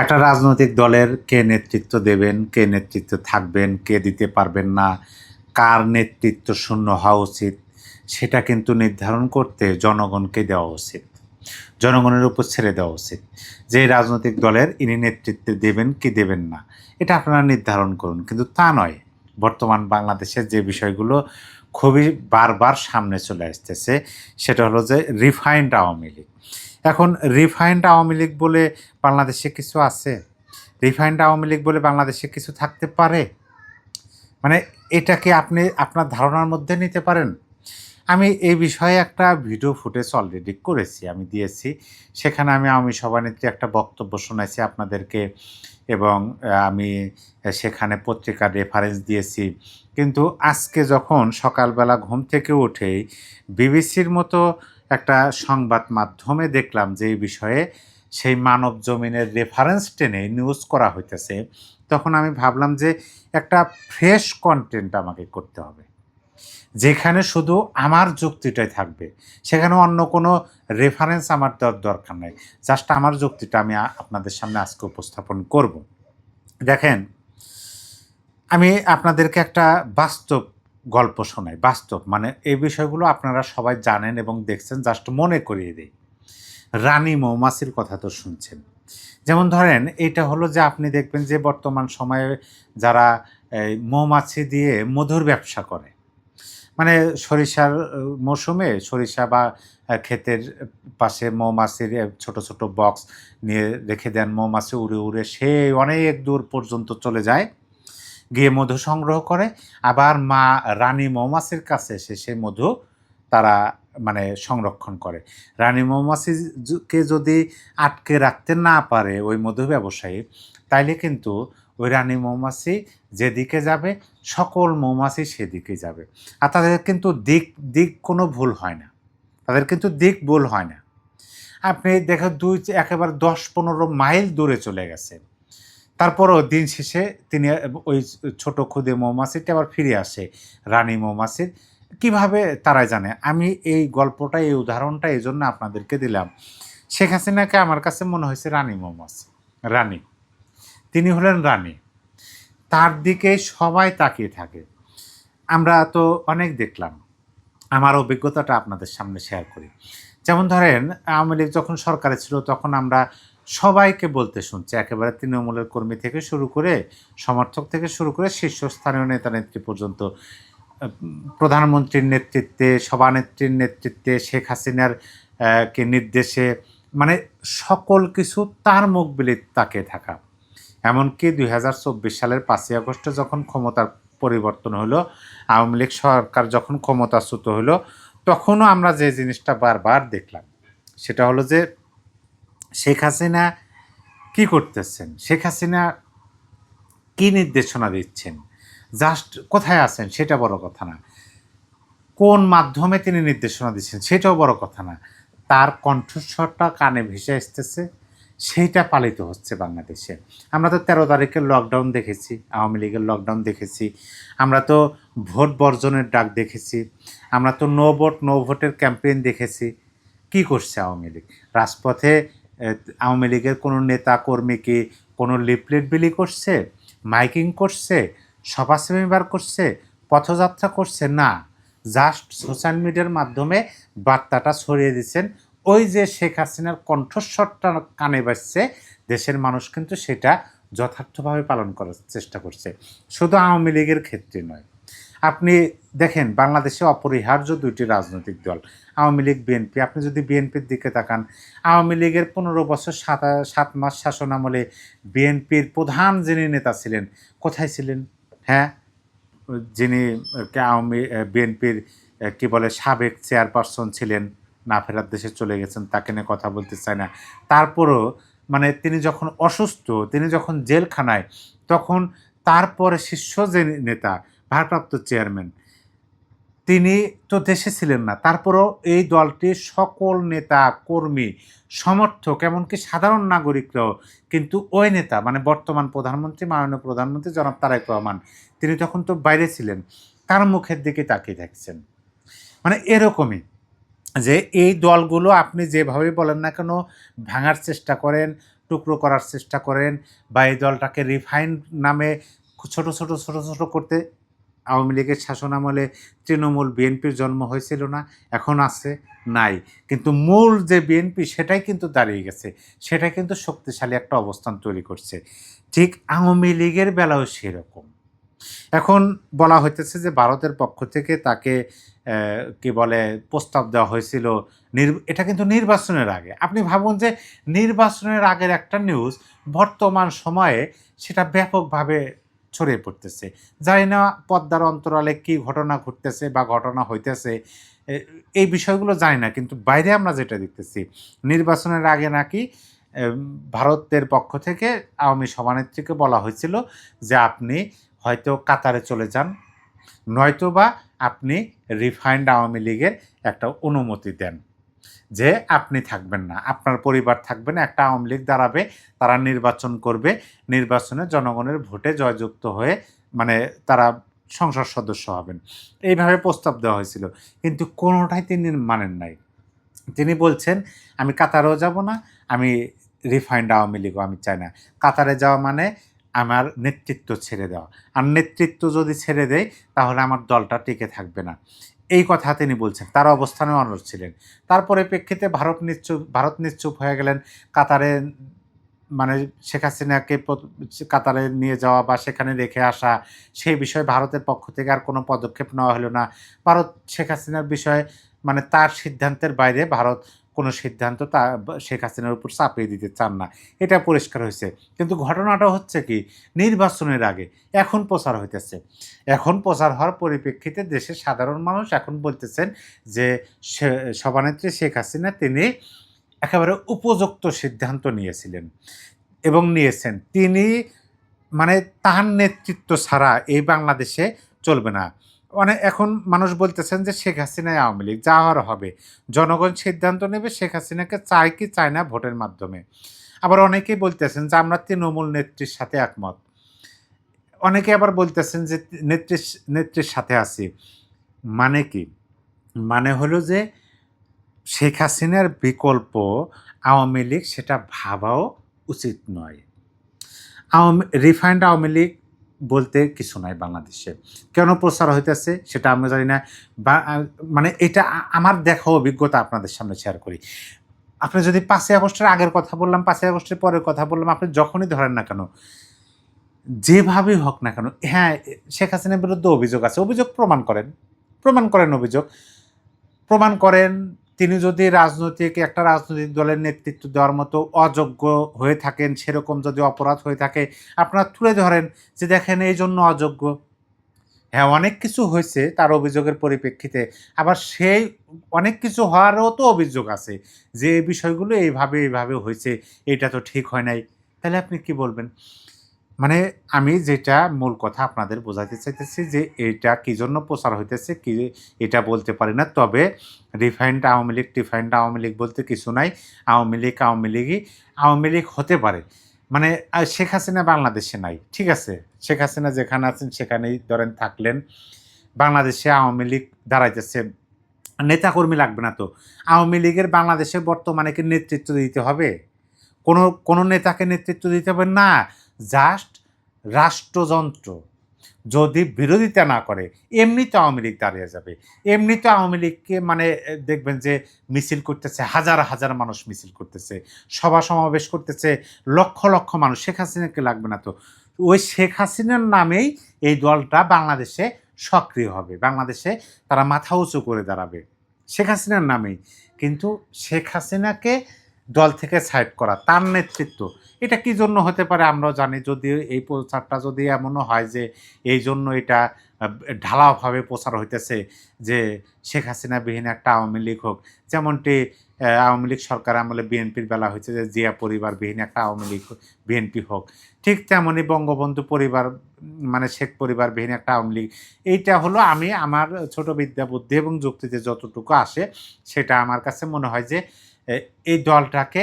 একটা রাজনৈতিক দলের কে নেতৃত্ব দেবেন, কে নেতৃত্বে থাকবেন, কে দিতে পারবেন না, কার নেতৃত্ব শূন্য হওয়া উচিত, সেটা কিন্তু নির্ধারণ করতে জনগণকে দেওয়া উচিত। জনগণের উপর ছেড়ে দেওয়া উচিত যে রাজনৈতিক দলের ইনি নেতৃত্বে দেবেন কি দেবেন না, এটা আপনারা নির্ধারণ করুন। কিন্তু তা নয়, বর্তমান বাংলাদেশের যে বিষয়গুলো খুবই বারবার সামনে চলে আসতেছে, সেটা হলো যে রিফাইন্ড আওয়ামী লীগ। এখন রিফাইন্ড আওয়ামী লীগ বলে বাংলাদেশে কিছু আছে? রিফাইন্ড আওয়ামী লীগ বলে বাংলাদেশে কিছু থাকতে পারে? মানে এটা কি আপনি আপনার ধারণার মধ্যে নিতে পারেন? আমি এই বিষয়ে একটা ভিডিও ফুটেজ অলরেডি করেছি, আমি দিয়েছি। সেখানে আমি আওয়ামী সভানেত্রী একটা বক্তব্য শোনাইছি আপনাদেরকে, এবং আমি সেখানে পত্রিকার রেফারেন্স দিয়েছি। কিন্তু আজকে যখন সকালবেলা ঘুম থেকে উঠেই বিবিসির মতো একটা সংবাদ মাধ্যমে দেখলাম যে এই বিষয়ে সেই মানব জমিনের রেফারেন্স টেনে নিউজ করা হইতেছে, তখন আমি ভাবলাম যে একটা ফ্রেশ কন্টেন্ট আমাকে করতে হবে, যেখানে শুধু আমার যুক্তিটাই থাকবে, সেখানে অন্য কোনো রেফারেন্স আমার দরকার নেই। জাস্ট আমার যুক্তিটা আমি আপনাদের সামনে আজকে উপস্থাপন করব। দেখেন, আমি আপনাদেরকে একটা বাস্তব গল্প শোনাই। বাস্তব মানে এই বিষয়গুলো আপনারা সবাই জানেন এবং দেখছেন, জাস্ট মনে করিয়ে দিই। রানী মৌমাছির কথা তো শুনছেন। যেমন ধরেন, এটা হলো যে আপনি দেখবেন যে বর্তমান সময়ে যারা এই মৌমাছি দিয়ে মধুর ব্যবসা করে, মানে সরিষার মৌসুমে সরিষা বা ক্ষেতের পাশে মৌমাছির ছোট ছোট বক্স নিয়ে রেখে দেন, মৌমাছি উড়ে উড়ে সেই অনেক দূর পর্যন্ত চলে যায়, গিয়ে মধু সংগ্রহ করে, আবার মা রানী মৌমাছির কাছে এসে সেই মধু তারা মানে সংরক্ষণ করে। রানী মৌমাছিকে যদি আটকে রাখতে না পারে ওই মধু ব্যবসায়ী, তাইলে কিন্তু ওই রানী মৌমাছি যেদিকে যাবে সকল মৌমাছি সেদিকে যাবে। আর তাদের কিন্তু দিক দিক কোনো ভুল হয় না, তাদের কিন্তু দিক ভুল হয় না। আপনি দেখেন একেবারে 10-15 মাইল দূরে চলে গেছে, তারপরও দিন শেষে তিনি ওই ছোট ক্ষুদে মৌমাছিটা আবার ফিরে আসে রানী মৌমাছির। কীভাবে তারাই জানে। আমি এই গল্পটা, এই উদাহরণটা এই জন্য আপনাদেরকে দিলাম, শেখ হাসিনাকে আমার কাছে মনে হয়েছে রানী মৌমাছি, রানী। তিনি হলেন রানী, তার দিকে সবাই তাকিয়ে থাকে। আমরা তো অনেক দেখলাম, আমার অভিজ্ঞতাটা আপনাদের সামনে শেয়ার করি। যেমন ধরেন, আওয়ামী লীগ যখন সরকারে ছিল তখন আমরা সবাইকে বলতে শুনছি, একেবারে তৃণমূলের কর্মী থেকে শুরু করে, সমর্থক থেকে শুরু করে শীর্ষস্থানীয় নেতা নেত্রী পর্যন্ত, প্রধানমন্ত্রীর নেতৃত্বে, সভানেত্রীর নেতৃত্বে, শেখ হাসিনার কে নির্দেশে, মানে সকল কিছু তার মুখ বিলে তাকিয়ে থাকা। এমনকি 2024 সালের 5ই আগস্টে যখন ক্ষমতার পরিবর্তন হলো, আওয়ামী লীগ সরকার যখন ক্ষমতাচ্যুত হলো, তখনও আমরা যে জিনিসটা বারবার দেখলাম, সেটা হলো যে শেখ হাসিনা কী করতেছেন, শেখ হাসিনা কী নির্দেশনা দিচ্ছেন, জাস্ট কোথায় আছেন সেটা বড় কথা না, কোন মাধ্যমে তিনি নির্দেশনা দিচ্ছেন সেটাও বড় কথা না, তার কণ্ঠস্বরটা কানে ভেসে আসতেছে, সেইটা পালিত হচ্ছে বাংলাদেশে। আমরা তো 13 তারিখের লকডাউন দেখেছি, আওয়ামী লীগের লকডাউন দেখেছি, আমরা তো ভোট বর্জনের ডাক দেখেছি, আমরা তো নো ভোট নো ভোটের ক্যাম্পেইন দেখেছি। কি করছে আওয়ামী লীগ? রাজপথে আওয়ামী লীগের কোনো নেতা কর্মী কি কোনো লিফলেট বিলি করছে, মাইকিং করছে, সভা সেমিনার করছে, পথযাত্রা করছে? না, জাস্ট সোশ্যাল মিডিয়ার মাধ্যমে বার্তাটা ছড়িয়ে দিচ্ছেন। ওই যে শেখ হাসিনার কণ্ঠস্বরটা কানে বাজছে, দেশের মানুষ কিন্তু সেটা যথার্থভাবে পালন করার চেষ্টা করছে, শুধু আওয়ামী লীগের ক্ষেত্রে নয়। আপনি দেখেন, বাংলাদেশে অপরিহার্য 2টি রাজনৈতিক দল, আওয়ামী লীগ, বিএনপি। আপনি যদি বিএনপির দিকে তাকান, আওয়ামী লীগের 15 বছর 7 মাস শাসন আমলে বিএনপির প্রধান যিনি নেতা ছিলেন, কোথায় ছিলেন? হ্যাঁ, যিনি বিএনপির কী বলে সাবেক চেয়ারপারসন ছিলেন, না ফেরার দেশে চলে গেছেন, তাকে নিয়ে কথা বলতে চাই না। তারপরও মানে তিনি যখন অসুস্থ, তিনি যখন জেলখানায়, তখন তারপরে শীর্ষ যে নেতা, ভারপ্রাপ্ত চেয়ারম্যান, তিনি তো দেশে ছিলেন না। তারপরেও এই দলটির সকল নেতা, কর্মী, সমর্থক, এমনকি সাধারণ নাগরিকরাও কিন্তু ওই নেতা মানে বর্তমান প্রধানমন্ত্রী, মাননীয় প্রধানমন্ত্রী জনাব তারেক রহমান, তিনি তখন তো বাইরে ছিলেন, তার মুখের দিকে তাকিয়ে থাকছেন। মানে এরকমই যে এই দলগুলো আপনি যেভাবে বলেন না কেন, ভাঙার চেষ্টা করেন, টুকরো করার চেষ্টা করেন বা এই দলটাকে রিফাইন্ড নামে ছোট ছোট ছোট ছোট করতে। আওয়ামী লীগের শাসনামলে তৃণমূল বিএনপির জন্ম হয়েছিল না? এখন আছে? নাই। কিন্তু মূল যে বিএনপি সেটাই কিন্তু দাঁড়িয়ে গেছে, সেটাই কিন্তু শক্তিশালী একটা অবস্থান তৈরি করছে। ঠিক আওয়ামী লীগের বেলাও সেরকম। এখন বলা হইতেছে যে ভারতের পক্ষ থেকে তাকে কি বলে প্রস্তাব দেওয়া হয়েছিল। এটা কিন্তু নির্বাচনের আগে। আপনি ভাবুন যে নির্বাচনের আগের একটা নিউজ বর্তমান সময়ে সেটা ব্যাপকভাবে ছড়িয়ে পড়তেছে। জানি না পদ্মার অন্তরালে কি ঘটনা ঘটতেছে বা ঘটনা হইতেছে, এ এই বিষয়গুলো জানি না। কিন্তু বাইরে আমরা যেটা দেখতেছি, নির্বাচনের আগে নাকি ভারতের পক্ষ থেকে আওয়ামী সভানেত্রীকে বলা হয়েছিল যে আপনি হয়তো কাতারে চলে যান, নয়তোবা আপনি রিফাইন্ড আওয়ামী লীগের একটা অনুমতি দেন যে আপনি থাকবেন না, আপনার পরিবার থাকবে না, একটা আওয়ামী লীগ দাঁড়াবে, তারা নির্বাচন করবে, নির্বাচনে জনগণের ভোটে জয়যুক্ত হয়ে মানে তারা সংসদ সদস্য হবেন। এইভাবে প্রস্তাব দেওয়া হয়েছিল, কিন্তু কোনোটাই তিনি মানেন নাই। তিনি বলছেন আমি কাতারেও যাব না, আমি রিফাইন্ড আওয়ামী লীগও আমি চাই না। কাতারে যাওয়া মানে আমার নেতৃত্ব ছেড়ে দেওয়া, আর নেতৃত্ব যদি ছেড়ে দেয় তাহলে আমার দলটা টিকে থাকবে না, এই কথা তিনি বলছেন। তার অবস্থানে অনড় ছিলেন। তারপরে প্রেক্ষিতে ভারত নিশ্চুপ হয়ে গেলেন। কাতারে মানে শেখ হাসিনাকে কাতারে নিয়ে যাওয়া বা সেখানে রেখে আসা, সেই বিষয়ে ভারতের পক্ষ থেকে আর কোনো পদক্ষেপ নেওয়া হলো না। ভারত শেখ হাসিনার বিষয়ে মানে তার সিদ্ধান্তের বাইরে ভারত কোনো সিদ্ধান্ত শেখ হাসিনার উপর চাপিয়ে দিতে চান না। এটা পরিষ্কার হয়েছে। কিন্তু ঘটনাটা হচ্ছে কি, নির্বাচনের আগে এখন প্রচার হইতেছে। এখন প্রচার হওয়ার পরিপ্রেক্ষিতে দেশের সাধারণ মানুষ এখন বলতেছেন যে সভানেত্রী শেখ হাসিনা তিনি একেবারে উপযুক্ত সিদ্ধান্ত নিয়েছিলেন এবং নিয়েছেন। তিনি মানে তার নেতৃত্ব ছাড়া এই বাংলাদেশে চলবে না। এখন মানুষ বলতেছেন যে শেখ হাসিনাই আওয়ামী লীগ, যা হওয়ার হবে। জনগণ সিদ্ধান্ত নেবে শেখ হাসিনাকে চায় কি চায় না ভোটের মাধ্যমে। আবার অনেকেই বলতেছেন যে আমরা তৃণমূল নেত্রীর সাথে একমত। অনেকে আবার বলতেছেন যে নেত্রীর সাথে আছি। মানে কি? মানে হলো যে শেখ হাসিনার বিকল্প আওয়ামী লীগ সেটা ভাবাও উচিত নয়। রিফাইন্ড আওয়ামী লীগ বলতে কিছু নাই বাংলাদেশে। কেন প্রচার হইতেছে সেটা আমরা জানি না। মানে এটা আমার দেখা অভিজ্ঞতা আপনাদের সামনে শেয়ার করি। আপনি যদি ৫ই আগস্টের আগের কথা বললাম, ৫ই আগস্টের পরের কথা বললাম, আপনি যখনই ধরেন না কেন, যেভাবেই হোক না কেন, হ্যাঁ, শেখ হাসিনার বিরুদ্ধে অভিযোগ আছে। অভিযোগ প্রমাণ করেন। প্রমাণ করেন অভিযোগ। প্রমাণ করেন তিনি যদি একটা রাজনৈতিক দলের নেতৃত্ব দেওয়ার মতো অযোগ্য হয়ে থাকেন, সেরকম যদি অপরাধ হয়ে থাকে, আপনারা তুলে ধরেন যে দেখেন এই জন্য অযোগ্য। হ্যাঁ, অনেক কিছু হয়েছে তার অভিযোগের পরিপ্রেক্ষিতে। আবার সেই অনেক কিছু হওয়ারও তো অভিযোগ আছে যে এই বিষয়গুলো এইভাবে হয়েছে, এটা তো ঠিক হয় নাই। তাহলে আপনি কি বলবেন? মানে আমি যেটা মূল কথা আপনাদের বোঝাতে চাইতেছি যে এটা কি জন্য প্রচার হইতেছে কি এটা বলতে পারি না। তবে টিফাইন্ড আওয়ামী লীগ বলতে কিছু নাই। আওয়ামী লীগই আওয়ামী লীগ হতে পারে। মানে শেখ হাসিনা বাংলাদেশে নাই। ঠিক আছে? শেখ হাসিনা যেখানে আছেন সেখানেই ধরেন থাকলেন। বাংলাদেশে আওয়ামী লীগ দাঁড়াইতেছে। নেতাকর্মী লাগবে না তো। আওয়ামী লীগের বাংলাদেশে বর্তমানে কি নেতৃত্ব দিতে হবে? কোনো নেতাকে নেতৃত্ব দিতে হবে না। জাস্ট রাষ্ট্রযন্ত্র যদি বিরোধিতা না করে এমনিতে আওয়ামী লীগ দাঁড়িয়ে যাবে। এমনিতে আওয়ামী লীগকে মানে দেখবেন যে মিছিল করতেছে, হাজার হাজার মানুষ মিছিল করতেছে, সভা সমাবেশ করতেছে, লক্ষ লক্ষ মানুষ। শেখ হাসিনাকে লাগবে না তো। ওই শেখ হাসিনার নামেই এই দলটা বাংলাদেশে সক্রিয় হবে, বাংলাদেশে তারা মাথা উঁচু করে দাঁড়াবে শেখ হাসিনার নামেই। কিন্তু শেখ হাসিনাকে দল থেকে সাইড করা, তার নেতৃত্ব, এটা কি জন্য হতে পারে আমরাও জানি। যদি এই প্রচারটা যদি এমনও হয় যে এই জন্য এটা ঢালাওভাবে প্রচার হইতেছে যে শেখ হাসিনা বিহীন একটা আওয়ামী লীগ হোক, যেমনটি আওয়ামী লীগ সরকার আমলে বিএনপির বেলা হয়েছে যে জিয়া পরিবার বিহীন একটা আওয়ামী লীগ বিএনপি হোক, ঠিক তেমনই বঙ্গবন্ধু পরিবার মানে শেখ পরিবার বিহীন একটা আওয়ামী লীগ। এইটা হলো আমি আমার ছোট বিদ্যা বুদ্ধি এবং যুক্তিতে যতটুকু আসে সেটা আমার কাছে মনে হয় যে এই দলটাকে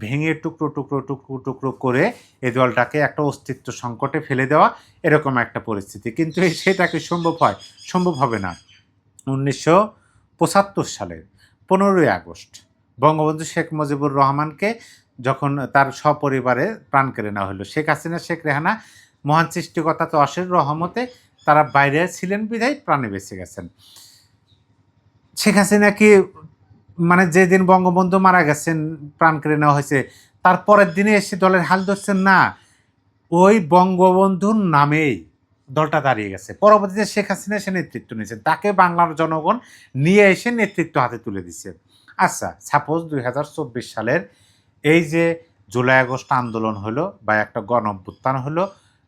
ভেঙে টুকরো করে এই দলটাকে একটা অস্তিত্ব সংকটে ফেলে দেওয়া, এরকম একটা পরিস্থিতি। কিন্তু সেটা কি সম্ভব হয়? সম্ভব হবে না। ১৯৭৫ সালের ১৫ই আগস্ট বঙ্গবন্ধু শেখ মুজিবুর রহমানকে যখন তার সপরিবারে প্রাণ কেড়ে নেওয়া হলো। শেখ হাসিনা, শেখ রেহানা মহান সৃষ্টিকর্তা তো অশেষ রহমতে তারা বাইরে ছিলেন বিধায় প্রাণে বেঁচে গেছেন। শেখ হাসিনা কি মানে যেদিন বঙ্গবন্ধু মারা গেছেন, প্রাণ কেড়ে নেওয়া হয়েছে, তার পরের দিনে এসে দলের হাল ধরছেন? না, ওই বঙ্গবন্ধুর নামেই দলটা দাঁড়িয়ে গেছে। পরবর্তীতে শেখ হাসিনা এসে নেতৃত্ব নিয়েছেন, তাকে বাংলার জনগণ নিয়ে এসে নেতৃত্ব হাতে তুলে দিচ্ছে। আচ্ছা, সাপোজ 2024 সালের এই যে জুলাই আগস্ট আন্দোলন হলো বা একটা গণ অভ্যুত্থান হলো,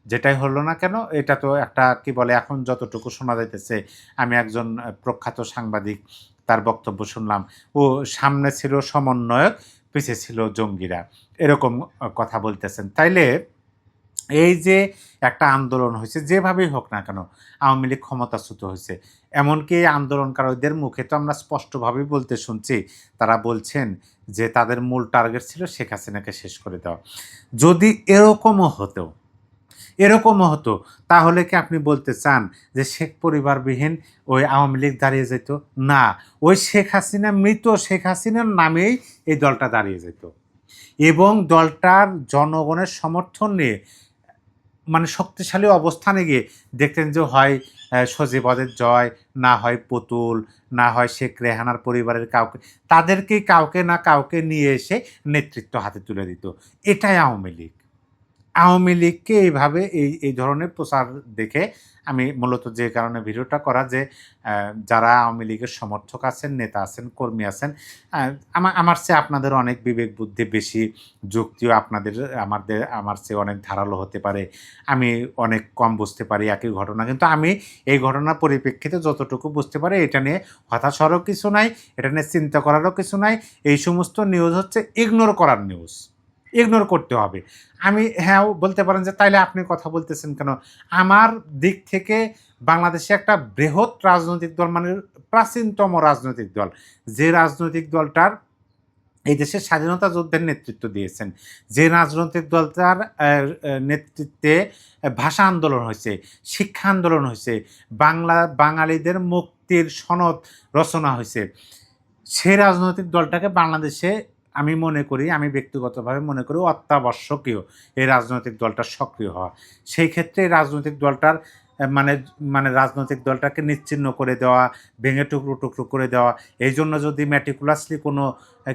যেটাই হলো না কেন, এটা তো একটা কি বলে, এখন যতটুকু শোনা যাইতেছে, আমি একজন প্রখ্যাত সাংবাদিক তার বক্তব্য শুনলাম, ও সামনে ছিল সমন্বয়ক, পিছিয়ে ছিল জঙ্গিরা, এরকম কথা বলতেছেন। তাইলে এই যে একটা আন্দোলন হয়েছে, যেভাবেই হোক না কেন আওয়ামী লীগ ক্ষমতাচ্যুত হয়েছে, এমনকি এই আন্দোলনকারীদের মুখে তো আমরা স্পষ্টভাবেই বলতে শুনছি, তারা বলছেন যে তাদের মূল টার্গেট ছিল শেখ হাসিনাকে শেষ করে দেওয়া। যদি এরকমও হতো তাহলে কি আপনি বলতে চান যে শেখ পরিবারবিহীন ওই আওয়ামী লীগ দাঁড়িয়ে যেত? না, ওই শেখ হাসিনা, মৃত শেখ হাসিনার নামেই এই দলটা দাঁড়িয়ে যেত এবং দলটার জনগণের সমর্থন নিয়ে মানে শক্তিশালী অবস্থানে গিয়ে দেখতেন যে হয় সজীবদের জয়, না হয় পুতুল, না হয় শেখ রেহানার পরিবারের কাউকে, তাদেরকেই কাউকে না কাউকে নিয়ে এসে নেতৃত্ব হাতে তুলে দিত। এটাই আওয়ামী লীগ। আওয়ামী লীগকে এইভাবে এই ধরনের প্রচার দেখে আমি মূলত যে কারণে ভিডিওটা করা, যে যারা আওয়ামী লীগের সমর্থক আছেন, নেতা আছেন, কর্মী আছেন, আমার চেয়ে আপনাদের অনেক বিবেক বুদ্ধি বেশি, যুক্তিও আপনাদের আমার চেয়ে অনেক ধারালো হতে পারে, আমি অনেক কম বুঝতে পারি একই ঘটনা, কিন্তু আমি এই ঘটনার পরিপ্রেক্ষিতে যতটুকু বুঝতে পারি, এটা নিয়ে হতাশ হওয়ারও কিছু নাই, এটা নিয়ে চিন্তা করারও কিছু নাই। এই সমস্ত নিউজ হচ্ছে ইগনোর করার নিউজ, ইগনোর করতে হবে। আমি হ্যাঁ বলতে পারেন যে তাইলে আপনি কথা বলতেছেন কেন? আমার দিক থেকে বাংলাদেশে একটা বৃহৎ রাজনৈতিক দল, মানে প্রাচীনতম রাজনৈতিক দল, যে রাজনৈতিক দলটার এই দেশের স্বাধীনতা যুদ্ধের নেতৃত্ব দিয়েছেন, যে রাজনৈতিক দলটার নেতৃত্বে ভাষা আন্দোলন হয়েছে, শিক্ষা আন্দোলন হয়েছে, বাঙালিদের মুক্তির সনদ রচনা হয়েছে, সেই রাজনৈতিক দলটাকে বাংলাদেশে আমি ব্যক্তিগতভাবে মনে করি অত্যাবশ্যকীয় এই রাজনৈতিক দলটার সক্রিয় হওয়া। সেই ক্ষেত্রে এই রাজনৈতিক দলটার মানে মানে রাজনৈতিক দলটাকে নিশ্চিহ্ন করে দেওয়া, ভেঙে টুকরো টুকরো করে দেওয়া, এই জন্য যদি ম্যাটিকুলাসলি কোনো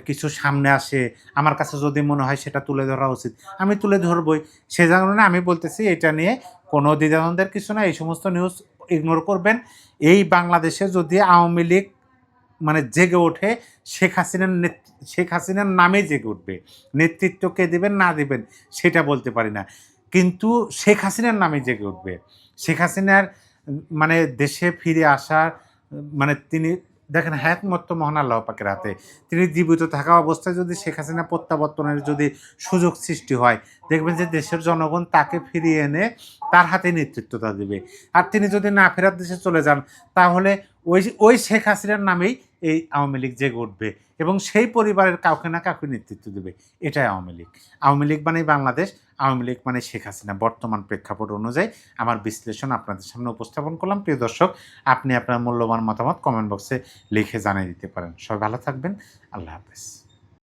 কিছু সামনে আসে, আমার কাছে যদি মনে হয় সেটা তুলে ধরা উচিত, আমি তুলে ধরবই। সে কারণে আমি বলতেছি এটা নিয়ে কোনো দ্বিধাদ্বন্দ্বের কিছু না, এই সমস্ত নিউজ ইগনোর করবেন। এই বাংলাদেশে যদি আওয়ামী লীগ মানে জেগে ওঠে, শেখ হাসিনার নামে জেগে উঠবে। নেতৃত্ব কে দেবেন না দেবেন সেটা বলতে পারি না, কিন্তু শেখ হাসিনার নামে জেগে উঠবে। শেখ হাসিনার মানে দেশে ফিরে আসার মানে তিনি দেখেন, একমাত্র মহান আল্লাহ পাকের হাতে। তিনি জীবিত থাকা অবস্থায় যদি শেখ হাসিনা প্রত্যাবর্তনের যদি সুযোগ সৃষ্টি হয়, দেখবেন যে দেশের জনগণ তাকে ফিরিয়ে এনে তার হাতে নেতৃত্বটা দেবে। আর তিনি যদি না ফেরার দেশে চলে যান, তাহলে ওই শেখ হাসিনার নামেই এই আওয়ামী লীগ জেগে উঠবে এবং সেই পরিবারের কাউকে না কাউকে নেতৃত্ব দেবে। এটাই আওয়ামী লীগ। আওয়ামী লীগ মানেই বাংলাদেশ, আওয়ামী লীগ মানে শেখ হাসিনা। বর্তমান প্রেক্ষাপট অনুযায়ী আমার বিশ্লেষণ আপনাদের সামনে উপস্থাপন করলাম। প্রিয় দর্শক, আপনি আপনার মূল্যবান মতামত কমেন্ট বক্সে লিখে জানিয়ে দিতে পারেন। সবাই ভালো থাকবেন। আল্লাহ হাফেজ।